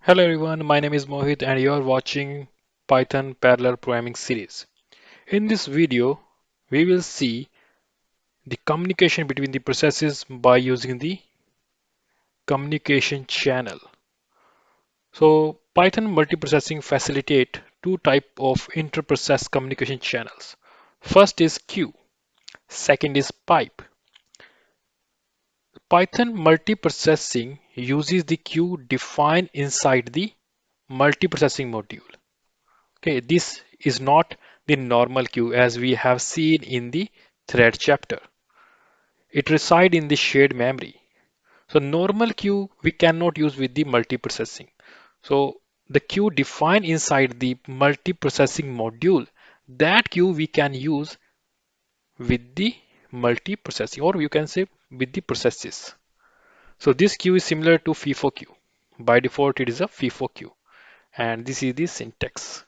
Hello everyone, my name is Mohit and you are watching Python Parallel Programming series. In this video, we will see the communication between the processes by using the communication channel. So Python multiprocessing facilitate two type of inter-process communication channels. First is queue, second is pipe. Python multiprocessing uses the queue defined inside the multiprocessing module. Okay, this is not the normal queue as we have seen in the thread chapter. It resides in the shared memory. So normal queue we cannot use with the multiprocessing. So the queue defined inside the multiprocessing module, that queue we can use with the multiprocessing, or you can say with the processes. So this queue is similar to FIFO queue. By default, it is a FIFO queue, and this is the syntax.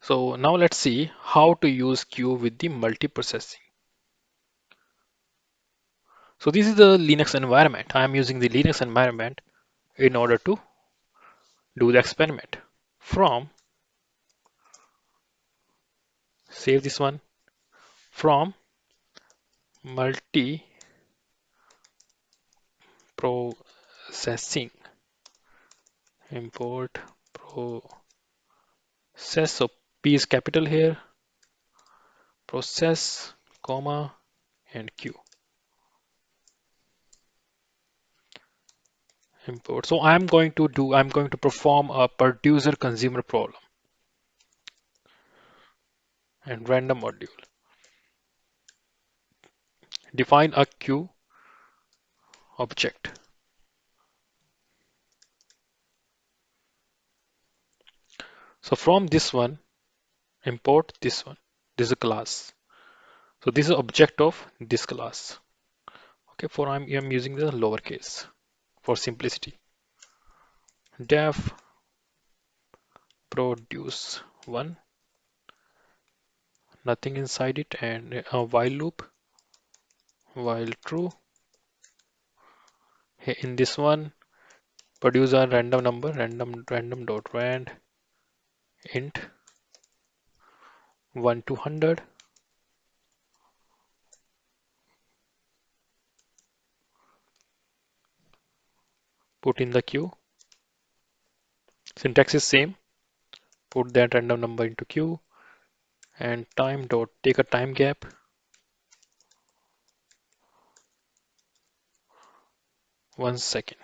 So now let's see how to use queue with the multiprocessing. So this is the Linux environment. I am using the Linux environment in order to do the experiment. From, save this one, from multiprocessing, import process. So P is capital here, process, comma, and Q. Import. So I'm going to perform a producer consumer problem and random module. Define a queue object. So from this one, import this one. This is a class. So this is object of this class. Okay, for I'm using the lowercase for simplicity. Def produce one, nothing inside it, and a while loop, while true. In this one, produce a random number, random dot rand int 1 to 100. Put in the queue. Syntax is same. Put that random number into queue and time dot take a time gap. 1 second.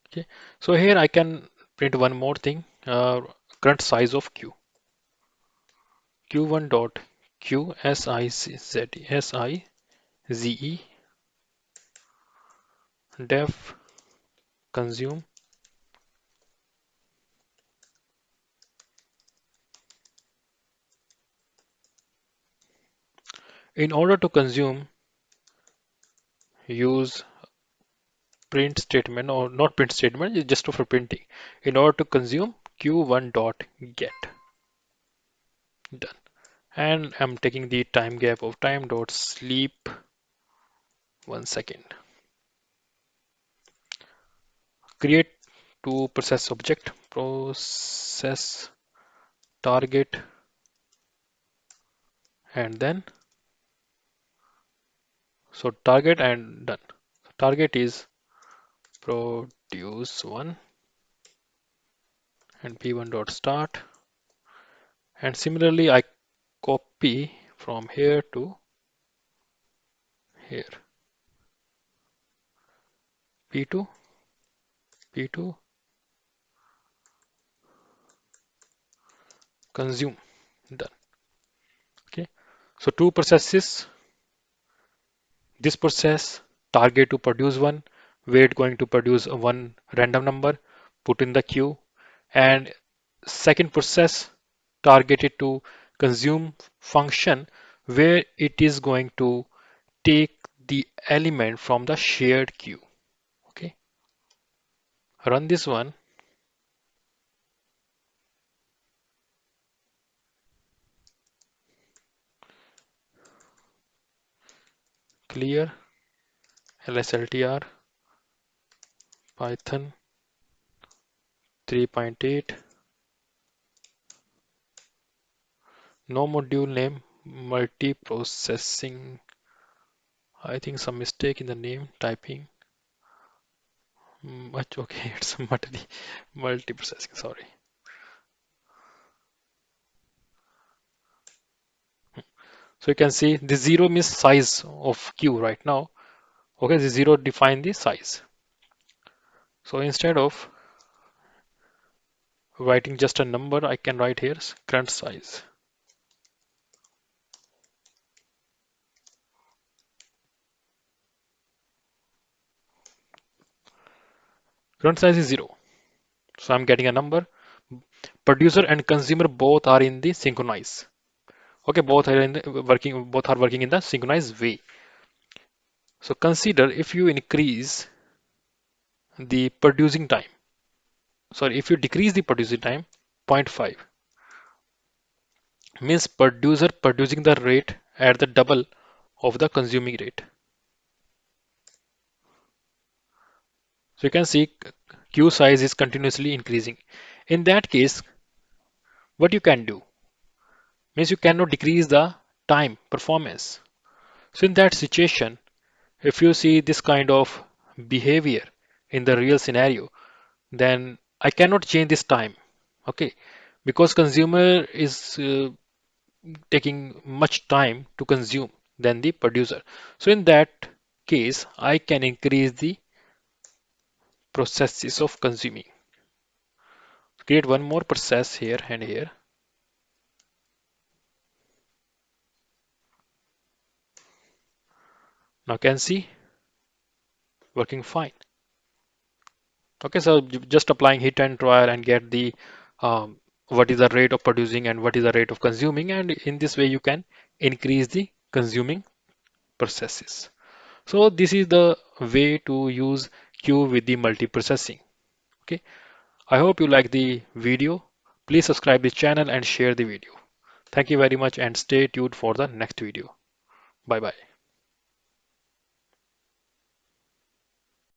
Okay. So here I can print one more thing. Current size of queue. Q1 dot Q size def consume. In order to consume, use print statement, or not print statement, it's just for printing. In order to consume, q1 dot get. Done. And I'm taking the time gap of time dot sleep 1 second. Create to process object, process target, and then so target and done. Target is produce one and p1 dot start. And similarly, I copy from here to here. P2, P2, consume. Done. Okay. So two processes. This process target to produce one, wait going to produce one random number, put in the queue, and second process targeted to consume function where it is going to take the element from the shared queue. Okay, run this one. Clear lsltr python 3.8, no module name, multiprocessing. I think some mistake in the name typing. Much okay, it's multiprocessing, sorry. So you can see the zero means size of queue right now. Okay, the zero define the size. So instead of writing just a number, I can write here current size. Current size is zero. So I'm getting a number. Producer and consumer both are in the synchronize. Okay, both are working in the synchronized way. So consider if you increase the producing time. Sorry, if you decrease the producing time, zero point 0.5 means producer producing the rate at the double of the consuming rate. So you can see queue size is continuously increasing. In that case, what you can do means you cannot decrease the time performance. So in that situation, if you see this kind of behavior in the real scenario, then I cannot change this time. Okay, because consumer is taking much time to consume than the producer. So in that case, I can increase the processes of consuming. Create one more process here and here. Now can see working fine. Okay, so just applying hit and trial and get the what is the rate of producing and what is the rate of consuming, and in this way you can increase the consuming processes. So this is the way to use queue with the multiprocessing. Okay, I hope you like the video. Please subscribe the channel and share the video. Thank you very much and stay tuned for the next video. Bye bye.